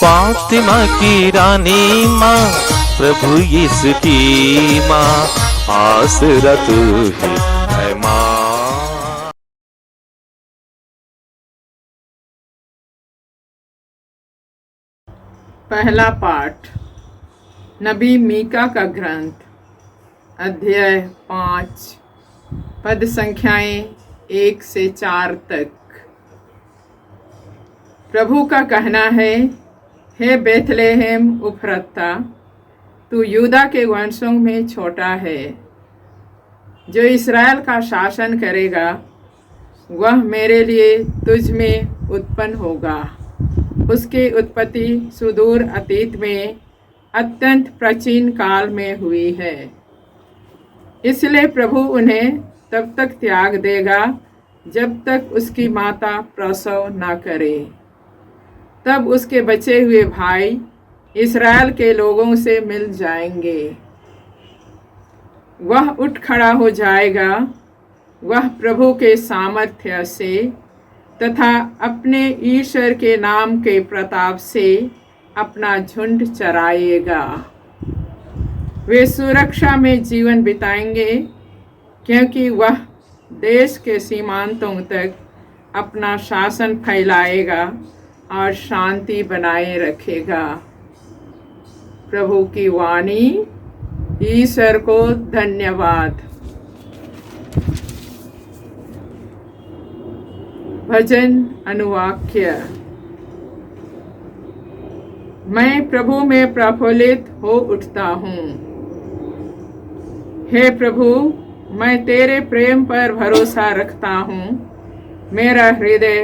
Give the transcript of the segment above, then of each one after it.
फातिमा की रानी माँ, प्रभु यीशु की माँ, आसरा तू ही है माँ। पहला पाठ नबी मीका का ग्रंथ, अध्याय 5, पद संख्याएं 1 से 4 तक। प्रभु का कहना है, हे बेथलेहेम उफरता, तू यूदा के वंशों में छोटा है। जो इस्राएल का शासन करेगा, वह मेरे लिए तुझ में उत्पन्न होगा। उसकी उत्पत्ति सुदूर अतीत में अत्यंत प्राचीन काल में हुई है। इसलिए प्रभु उन्हें तब तक त्याग देगा जब तक उसकी माता प्रसव न करे। तब उसके बचे हुए भाई इस्राएल के लोगों से मिल जाएंगे। वह उठ खड़ा हो जाएगा, वह प्रभु के सामर्थ्य से तथा अपने ईश्वर के नाम के प्रताप से अपना झुंड चराएगा। वे सुरक्षा में जीवन बिताएंगे, क्योंकि वह देश के सीमांतों तक अपना शासन फैलाएगा और शांति बनाए रखेगा। प्रभु की वाणी। ईश्वर को धन्यवाद। भजन अनुवाक्य। मैं प्रभु में प्रफुल्लित हो उठता हूँ। हे प्रभु, मैं तेरे प्रेम पर भरोसा रखता हूँ। मेरा हृदय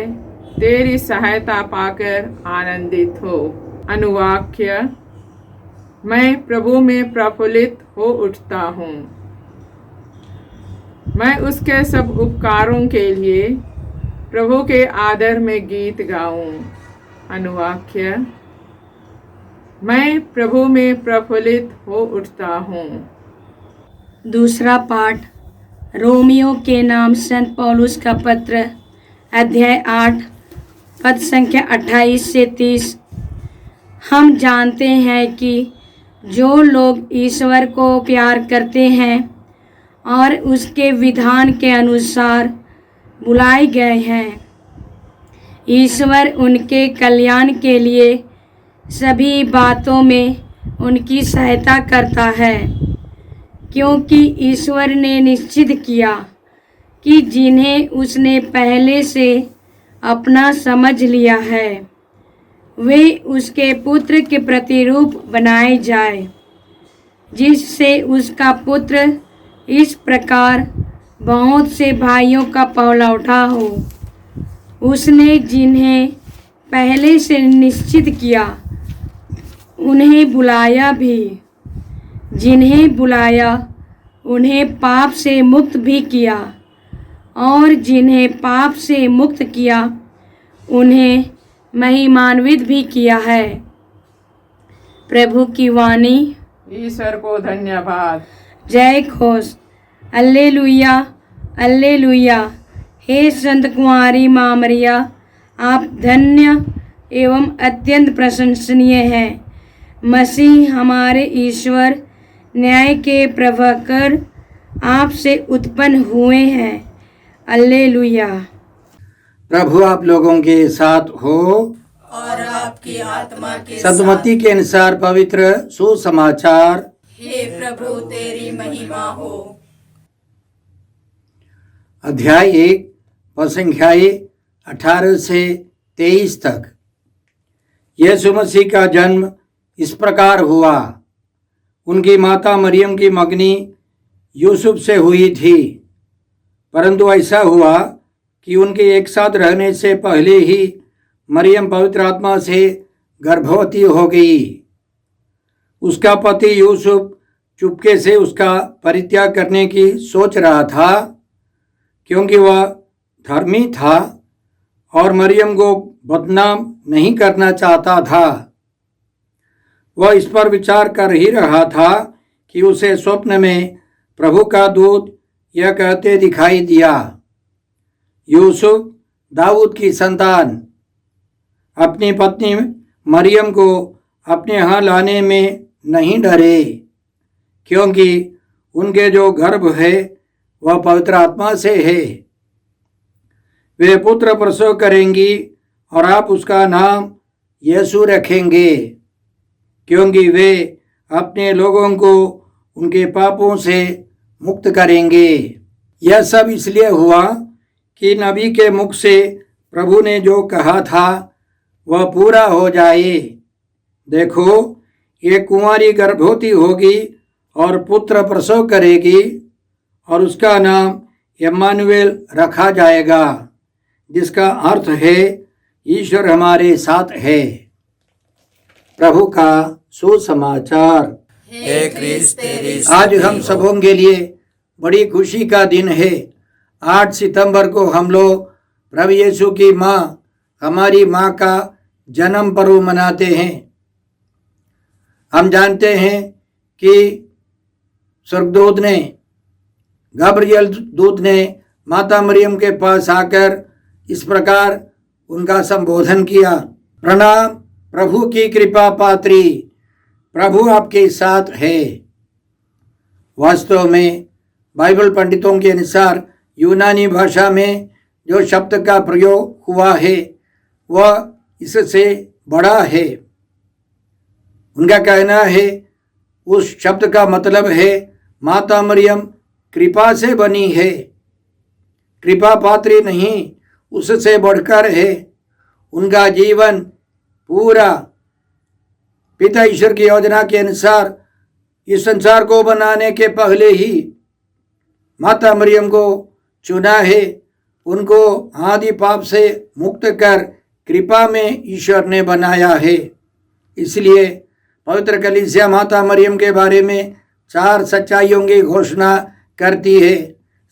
तेरी सहायता पाकर आनंदित हो। अनुवाक्य। मैं प्रभु में प्रफुल्लित हो उठता हूँ। मैं उसके सब उपकारों के लिए प्रभु के आदर में गीत गाऊं। अनुवाक्य। मैं प्रभु में प्रफुल्लित हो उठता हूँ। दूसरा पाठ रोमियो के नाम संत पौलुस का पत्र, अध्याय 8, पद संख्या 28 से 30। हम जानते हैं कि जो लोग ईश्वर को प्यार करते हैं और उसके विधान के अनुसार बुलाए गए हैं, ईश्वर उनके कल्याण के लिए सभी बातों में उनकी सहायता करता है, क्योंकि ईश्वर ने निश्चित किया कि जिन्हें उसने पहले से अपना समझ लिया है, वे उसके पुत्र के प्रतिरूप बनाए जाए, जिससे उसका पुत्र इस प्रकार बहुत से भाइयों का पलौठा हो। उसने जिन्हें पहले से निश्चित किया, उन्हें बुलाया भी। जिन्हें बुलाया, उन्हें पाप से मुक्त भी किया, और जिन्हें पाप से मुक्त किया, उन्हें महिमान्वित भी किया है। प्रभु की वाणी। ईश्वर को धन्यवाद। जय घोष। Alleluia, alleluia. हे संत कुंवारी माँ मरिया, आप धन्य एवं अत्यंत प्रशंसनीय हैं। मसीह हमारे ईश्वर न्याय के प्रभाकर आपसे उत्पन्न हुए हैं। अल्लेलुया। प्रभु आप लोगों के साथ हो और आपकी आत्मा के सदमती के अनुसार पवित्र सुसमाचार। हे प्रभु तेरी महिमा हो। अध्याय 1, पद संख्याएं 18 से 23 तक। यीशु मसीह का जन्म इस प्रकार हुआ। उनकी माता मरियम की मंगनी यूसुफ से हुई थी, परंतु ऐसा हुआ कि उनके एक साथ रहने से पहले ही मरियम पवित्र आत्मा से गर्भवती हो गई। उसका पति यूसुफ चुपके से उसका परित्याग करने की सोच रहा था, क्योंकि वह धर्मी था और मरियम को बदनाम नहीं करना चाहता था। वह इस पर विचार कर ही रहा था कि उसे स्वप्न में प्रभु का दूत यह कहते दिखाई दिया, यूसुफ दाऊद की संतान, अपनी पत्नी मरियम को अपने यहाँ लाने में नहीं डरे, क्योंकि उनके जो गर्भ है वह पवित्र आत्मा से है। वे पुत्र प्रसव करेंगी और आप उसका नाम यीशु रखेंगे, क्योंकि वे अपने लोगों को उनके पापों से मुक्त करेंगे। यह सब इसलिए हुआ कि नबी के मुख से प्रभु ने जो कहा था वह पूरा हो जाए। देखो, ये कुंवारी गर्भवती होगी और पुत्र प्रसव करेगी और उसका नाम इम्मानुएल रखा जाएगा, जिसका अर्थ है ईश्वर हमारे साथ है। प्रभु का सुसमाचार। हे क्रिस्त तेरी आज हम सबों के लिए बड़ी खुशी का दिन है। 8 सितंबर को हम लोग प्रभु यीशु की माँ, हमारी माँ का जन्म पर्व मनाते हैं। हम जानते हैं कि स्वर्गदूत ने, गब्रियल दूत ने माता मरियम के पास आकर इस प्रकार उनका संबोधन किया, प्रणाम प्रभु की कृपा पात्री, प्रभु आपके साथ है। वास्तव में बाइबल पंडितों के अनुसार यूनानी भाषा में जो शब्द का प्रयोग हुआ है वह इससे बड़ा है। उनका कहना है उस शब्द का मतलब है माता मरियम कृपा से बनी है, कृपा पात्री नहीं, उससे बढ़कर है। उनका जीवन पूरा पिता ईश्वर की योजना के अनुसार इस संसार को बनाने के पहले ही माता मरियम को चुना है। उनको आदि पाप से मुक्त कर कृपा में ईश्वर ने बनाया है। इसलिए पवित्र कलीसिया माता मरियम के बारे में 4 सच्चाइयों की घोषणा करती है।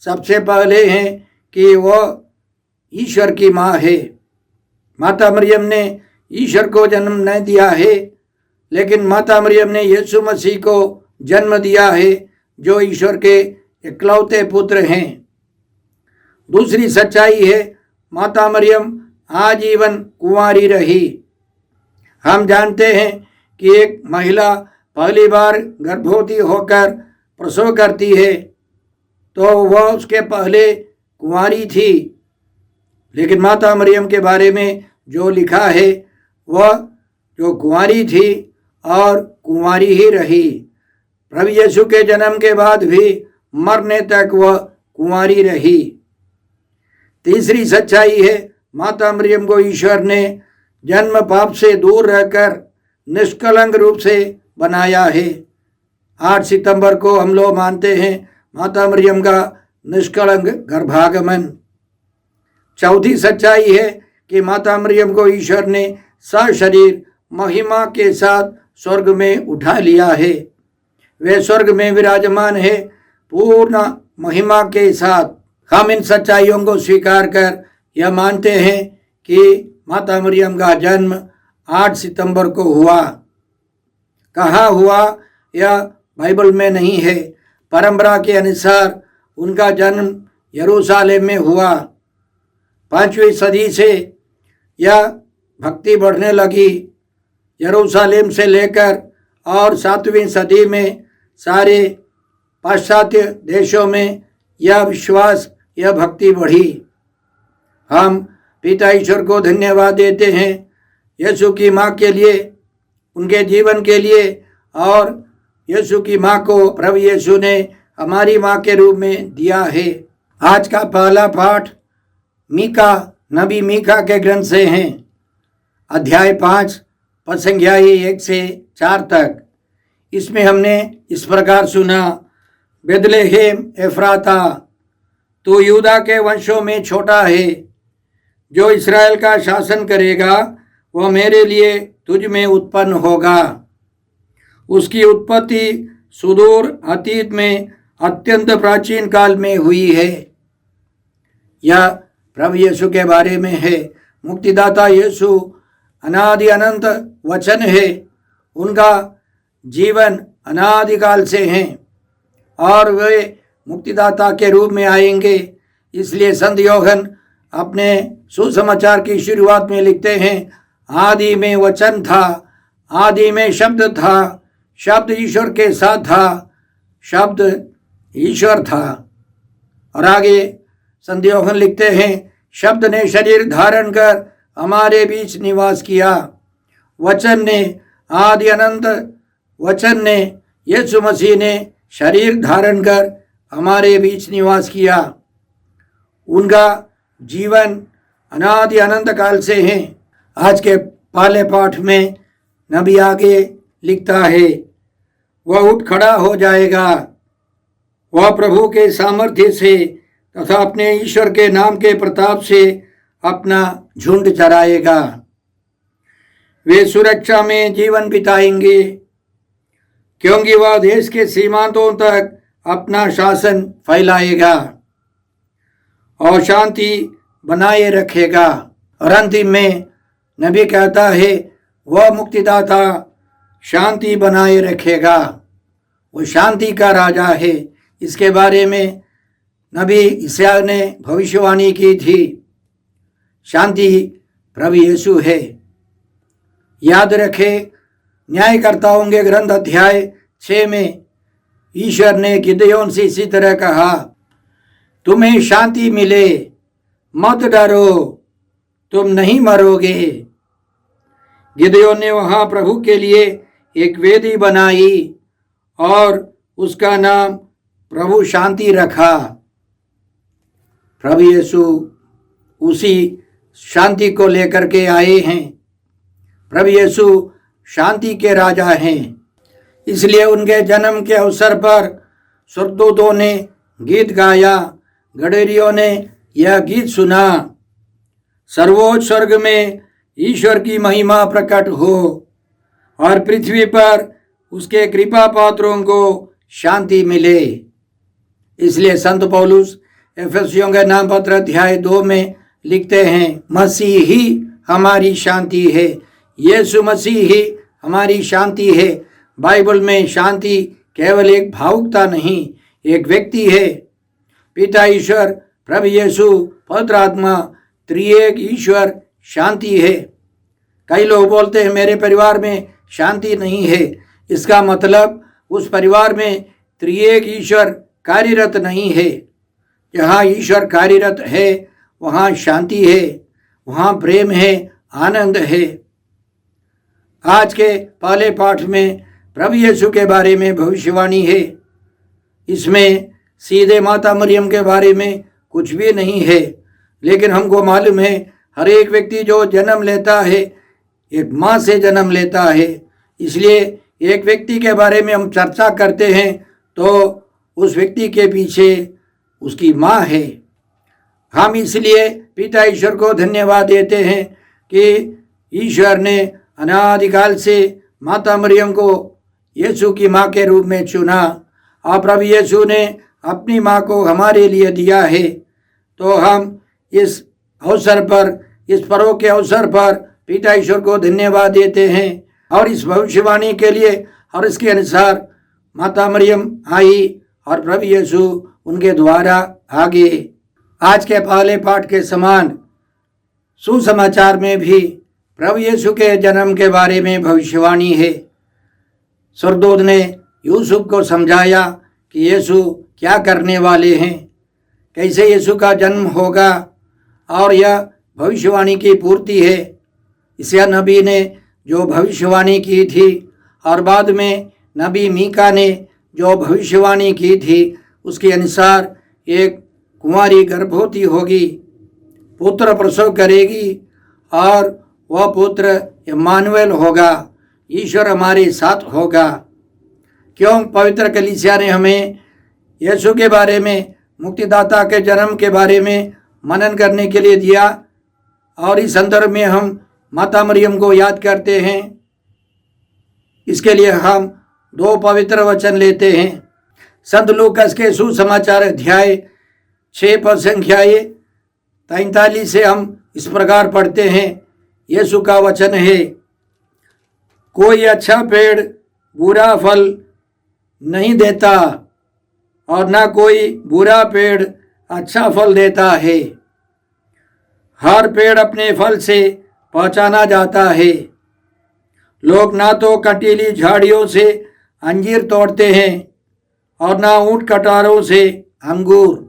सबसे पहले है कि वह ईश्वर की माँ है। माता मरियम ने ईश्वर को जन्म नहीं दिया है, लेकिन माता मरियम ने यीशु मसीह को जन्म दिया है, जो ईश्वर के इकलौते पुत्र हैं। दूसरी सच्चाई है माता मरियम आजीवन कुंवारी रही। हम जानते हैं कि एक महिला पहली बार गर्भवती होकर प्रसव करती है तो वह उसके पहले कुंवारी थी, लेकिन माता मरियम के बारे में जो लिखा है वह जो कुंवारी थी और कुंवारी ही रही। प्रभु यीशु के जन्म के बाद भी मरने तक वह कुंवारी रही। तीसरी सच्चाई है माता मरियम को ईश्वर ने जन्म पाप से दूर रहकर निष्कलंक रूप से बनाया है। 8 सितंबर को हम लोग मानते हैं माता मरियम का निष्कलंक गर्भागमन। चौथी सच्चाई है कि माता मरियम को ईश्वर ने सशरीर महिमा के साथ स्वर्ग में उठा लिया है। वे स्वर्ग में विराजमान है पूर्ण महिमा के साथ। हम इन सच्चाइयों को स्वीकार कर यह मानते हैं कि माता मरियम का जन्म 8 सितंबर को हुआ। कहाँ हुआ यह बाइबल में नहीं है। परंपरा के अनुसार उनका जन्म यरूशलेम में हुआ। 5वीं सदी से यह भक्ति बढ़ने लगी। यरूशलेम से लेकर और 7वीं सदी में सारे पाश्चात्य देशों में यह विश्वास, यह भक्ति बढ़ी। हम पिता ईश्वर को धन्यवाद देते हैं यीशु की माँ के लिए, उनके जीवन के लिए, और यीशु की माँ को प्रभु यीशु ने हमारी माँ के रूप में दिया है। आज का पहला पाठ मीका, नबी मीका के ग्रंथ से हैं। अध्याय 5 पद संख्या 1 से 4 तक। इसमें हमने इस प्रकार सुना, बेथलेहेम एफ्राता, तू यूदा के वंशों में छोटा है, जो इस्राएल का शासन करेगा वह मेरे लिए तुझ में उत्पन्न होगा। उसकी उत्पत्ति सुदूर अतीत में अत्यंत प्राचीन काल में हुई है। यह प्रभु यीशु के बारे में है। मुक्तिदाता यीशु अनादि अनंत वचन है। उनका जीवन अनादिकाल से है और वे मुक्तिदाता के रूप में आएंगे। इसलिए संत यूहन्ना अपने सुसमाचार की शुरुआत में लिखते हैं, आदि में वचन था, आदि में शब्द था, शब्द ईश्वर के साथ था, शब्द ईश्वर था। और आगे संत यूहन्ना लिखते हैं, शब्द ने शरीर धारण कर हमारे बीच निवास किया। वचन ने, आदि अनंत वचन ने, यीशु मसीह ने शरीर धारण कर हमारे बीच निवास किया। उनका जीवन अनादि अनंत काल से है। आज के पहले पाठ में नबी आगे लिखता है, वह उठ खड़ा हो जाएगा, वह प्रभु के सामर्थ्य से तथा अपने ईश्वर के नाम के प्रताप से अपना झुंड चराएगा। वे सुरक्षा में जीवन बिताएंगे, क्योंकि वह देश के सीमांतों तक अपना शासन फैलाएगा और शांति बनाए रखेगा। और अंतिम में नबी कहता है, वह मुक्तिदाता शांति बनाए रखेगा, वो शांति का राजा है। इसके बारे में नबी यशायाह ने भविष्यवाणी की थी। शांति प्रभु यीशु है। याद रखें, न्यायकर्ताओं के ग्रंथ अध्याय 6 में ईश्वर ने गिदयोन से इसी तरह कहा, तुम्हें शांति मिले, मत डरो, तुम नहीं मरोगे। गिदयोन ने वहां प्रभु के लिए एक वेदी बनाई और उसका नाम प्रभु शांति रखा। प्रभु यीशु उसी शांति को लेकर के आए हैं। प्रभु यीशु शांति के राजा हैं। इसलिए उनके जन्म के अवसर पर स्वर्गदूतों ने गीत गाया, गडेरियों ने यह गीत सुना, सर्वोच्च स्वर्ग में ईश्वर की महिमा प्रकट हो और पृथ्वी पर उसके कृपा पात्रों को शांति मिले। इसलिए संत पौलुस एफेसियों के नाम पत्र अध्याय 2 में लिखते हैं, मसीह ही हमारी शांति है, यीशु मसीह ही हमारी शांति है। बाइबल में शांति केवल एक भावुकता नहीं, एक व्यक्ति है। पिता ईश्वर, प्रभु यीशु, पवित्र आत्मा, त्रिएक ईश्वर शांति है। कई लोग बोलते हैं मेरे परिवार में शांति नहीं है। इसका मतलब उस परिवार में त्रिएक ईश्वर कार्यरत नहीं है। जहाँ ईश्वर कार्यरत है वहाँ शांति है, वहाँ प्रेम है, आनंद है। आज के पहले पाठ में प्रभु यीशु के बारे में भविष्यवाणी है। इसमें सीधे माता मरियम के बारे में कुछ भी नहीं है, लेकिन हमको मालूम है हर एक व्यक्ति जो जन्म लेता है एक माँ से जन्म लेता है। इसलिए एक व्यक्ति के बारे में हम चर्चा करते हैं तो उस व्यक्ति के पीछे उसकी माँ है। हम इसलिए पिता ईश्वर को धन्यवाद देते हैं कि ईश्वर ने अनादिकाल से माता मरियम को यीशु की माँ के रूप में चुना और प्रभु यीशु ने अपनी माँ को हमारे लिए दिया है। तो हम इस अवसर पर, इस पर्व के अवसर पर पिता ईश्वर को धन्यवाद देते हैं और इस भविष्यवाणी के लिए और इसके अनुसार माता मरियम आई और प्रभु यीशु उनके द्वारा आगे। आज के पहले पाठ के समान सुसमाचार में भी प्रभु यीशु के जन्म के बारे में भविष्यवाणी है। स्वर्गदूत ने यूसुफ को समझाया कि यीशु क्या करने वाले हैं, कैसे यीशु का जन्म होगा, और यह भविष्यवाणी की पूर्ति है। यशायाह नबी ने जो भविष्यवाणी की थी और बाद में नबी मीका ने जो भविष्यवाणी की थी उसके अनुसार एक कुंवारी गर्भवती होगी, पुत्र प्रसव करेगी और वह पुत्र इम्मानुएल होगा, ईश्वर हमारे साथ होगा। क्यों पवित्र कलीसिया ने हमें यीशु के बारे में, मुक्तिदाता के जन्म के बारे में मनन करने के लिए दिया और इस संदर्भ में हम माता मरियम को याद करते हैं। इसके लिए हम 2 पवित्र वचन लेते हैं। संत लूकास के सुसमाचार अध्याय 6 पद संख्या 43 से हम इस प्रकार पढ़ते हैं। यीशु का वचन है, कोई अच्छा पेड़ बुरा फल नहीं देता और ना कोई बुरा पेड़ अच्छा फल देता है। हर पेड़ अपने फल से पहचाना जाता है। लोग ना तो कंटीली झाड़ियों से अंजीर तोड़ते हैं और ना ऊंट कटारों से अंगूर।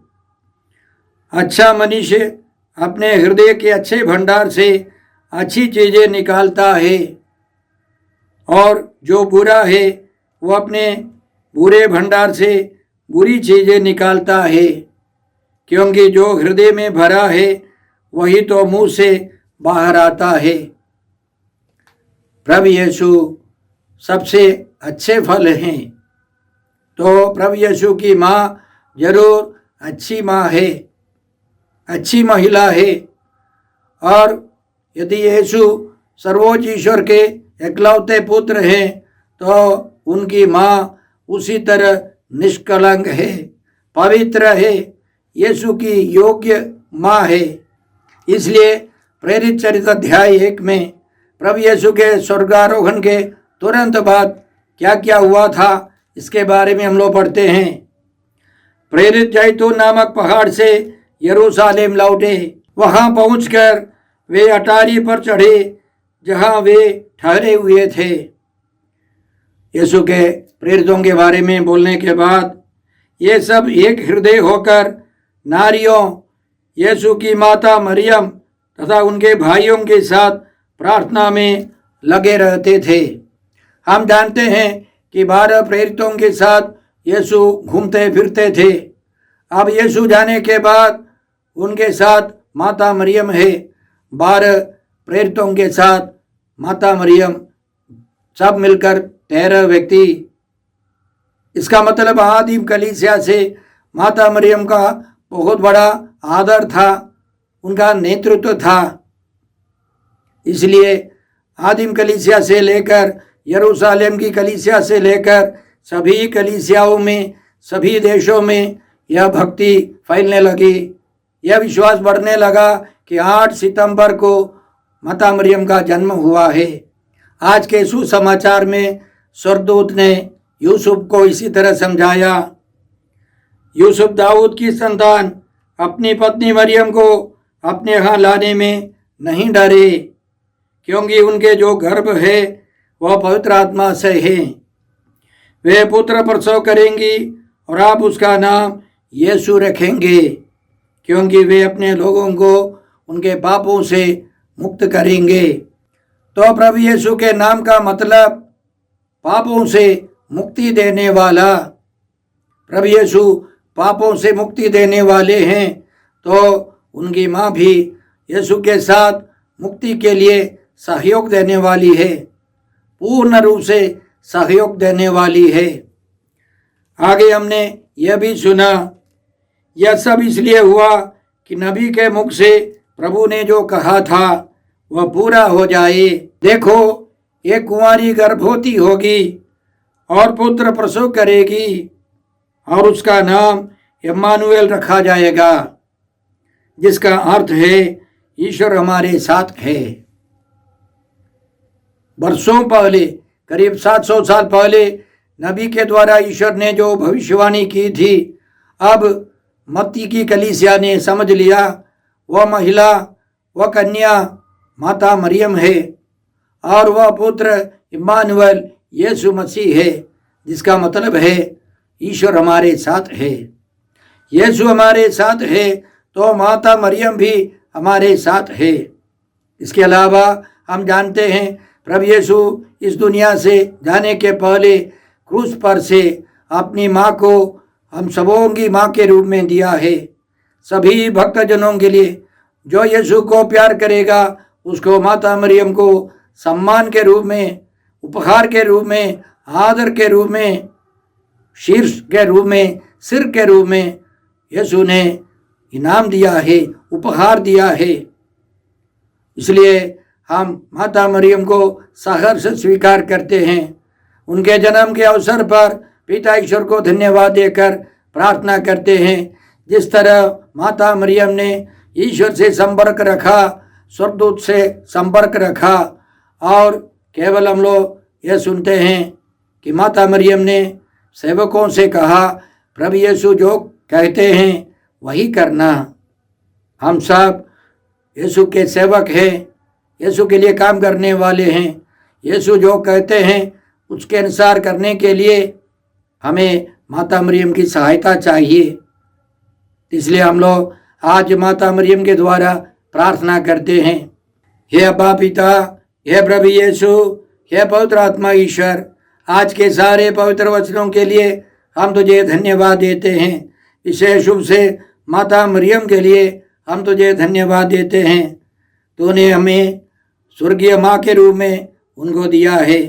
अच्छा मनुष्य अपने हृदय के अच्छे भंडार से अच्छी चीज़ें निकालता है, और जो बुरा है वो अपने बुरे भंडार से बुरी चीज़ें निकालता है, क्योंकि जो हृदय में भरा है वही तो मुंह से बाहर आता है। प्रभु यीशु सबसे अच्छे फल हैं, तो प्रभु यीशु की माँ जरूर अच्छी माँ है, अच्छी महिला है। और यदि यीशु सर्वोच्च ईश्वर के एकलौते पुत्र हैं तो उनकी माँ उसी तरह निष्कलंक है, पवित्र है, यीशु की योग्य माँ है। इसलिए प्रेरित चरित्र अध्याय 1 में प्रभु यीशु के स्वर्गारोहण के तुरंत बाद क्या क्या हुआ था इसके बारे में हम लोग पढ़ते हैं। प्रेरित जैतून नामक पहाड़ से यरूशलेम लौटे। वहां पहुंचकर वे अटारी पर चढ़े जहां वे ठहरे हुए थे। यीशु के प्रेरितों के बारे में बोलने के बाद ये सब एक हृदय होकर नारियों यीशु की माता मरियम तथा उनके भाइयों के साथ प्रार्थना में लगे रहते थे। हम जानते हैं कि 12 प्रेरितों के साथ यीशु घूमते फिरते थे। अब यीशु जाने के बाद उनके साथ माता मरियम है। 12 प्रेरितों के साथ माता मरियम, सब मिलकर 13 व्यक्ति। इसका मतलब आदिम कलीसिया से माता मरियम का बहुत बड़ा आदर था, उनका नेतृत्व था। इसलिए आदिम कलीसिया से लेकर यरूशलेम की कलीसिया से लेकर सभी कलीसियाओं में, सभी देशों में यह भक्ति फैलने लगी। यह विश्वास बढ़ने लगा कि 8 सितंबर को माता मरियम का जन्म हुआ है। आज के सुसमाचार में स्वर्गदूत ने यूसुफ को इसी तरह समझाया। यूसुफ दाऊद की संतान अपनी पत्नी मरियम को अपने यहाँ लाने में नहीं डरे, क्योंकि उनके जो गर्भ है वह पवित्र आत्मा से है। वे पुत्र प्रसव करेंगी और आप उसका नाम यीशु रखेंगे, क्योंकि वे अपने लोगों को उनके पापों से मुक्त करेंगे। तो प्रभु यीशु के नाम का मतलब पापों से मुक्ति देने वाला। प्रभु यीशु पापों से मुक्ति देने वाले हैं, तो उनकी माँ भी यीशु के साथ मुक्ति के लिए सहयोग देने वाली है, पूर्ण रूप से सहयोग देने वाली है। आगे हमने यह भी सुना, यह सब इसलिए हुआ कि नबी के मुख से प्रभु ने जो कहा था वह पूरा हो जाए। देखो, एक कुंवारी गर्भवती होगी और पुत्र प्रसव करेगी और उसका नाम इम्मानुएल रखा जाएगा, जिसका अर्थ है ईश्वर हमारे साथ है। वर्षों पहले, करीब 700 साल पहले नबी के द्वारा ईश्वर ने जो भविष्यवाणी की थी, अब मत्ती की कलीसिया ने समझ लिया। वह महिला, वह कन्या माता मरियम है और वह पुत्र इम्मानुएल यीशु मसीह है, जिसका मतलब है ईश्वर हमारे साथ है। यीशु हमारे साथ है तो माता मरियम भी हमारे साथ है। इसके अलावा हम जानते हैं प्रभु यीशु इस दुनिया से जाने के पहले क्रूस पर से अपनी माँ को हम सबों की माँ के रूप में दिया है। सभी भक्तजनों के लिए जो यीशु को प्यार करेगा उसको माता मरियम को सम्मान के रूप में, उपहार के रूप में, आदर के रूप में, शीर्ष के रूप में, सिर के रूप में यीशु ने इनाम दिया है, उपहार दिया है। इसलिए हम माता मरियम को सहर्ष स्वीकार करते हैं। उनके जन्म के अवसर पर पिता ईश्वर को धन्यवाद देकर प्रार्थना करते हैं। जिस तरह माता मरियम ने ईश्वर से संपर्क रखा, स्वर्गदूत से संपर्क रखा, और केवल हम लोग यह सुनते हैं कि माता मरियम ने सेवकों से कहा, प्रभु यीशु जो कहते हैं वही करना। हम सब यीशु के सेवक हैं। यीशु के लिए काम करने वाले हैं। यीशु जो कहते हैं उसके अनुसार करने के लिए हमें माता मरियम की सहायता चाहिए। इसलिए हम लोग आज माता मरियम के द्वारा प्रार्थना करते हैं। हे अब्बा पिता, हे प्रभु यीशु, हे पवित्र आत्मा ईश्वर, आज के सारे पवित्र वचनों के लिए हम तुझे धन्यवाद देते हैं। विशेष रूप से माता मरियम के लिए हम तुझे धन्यवाद देते हैं। तूने हमें स्वर्गीय माँ के रूप में उनको दिया है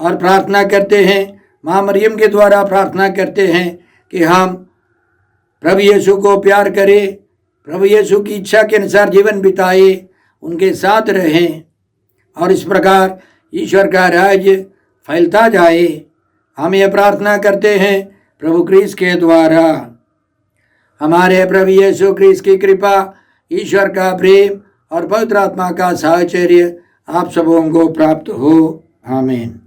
और प्रार्थना करते हैं, माँ मरियम के द्वारा प्रार्थना करते हैं कि हम प्रभु यीशु को प्यार करें, प्रभु यीशु की इच्छा के अनुसार जीवन बिताए, उनके साथ रहें और इस प्रकार ईश्वर का राज्य फैलता जाए। हम ये प्रार्थना करते हैं प्रभु क्रिस्त के द्वारा। हमारे प्रभु यीशु क्रिस्त की कृपा, ईश्वर का प्रेम और पवित्र आत्मा का साहचर्य आप सबों को प्राप्त हो। आमीन।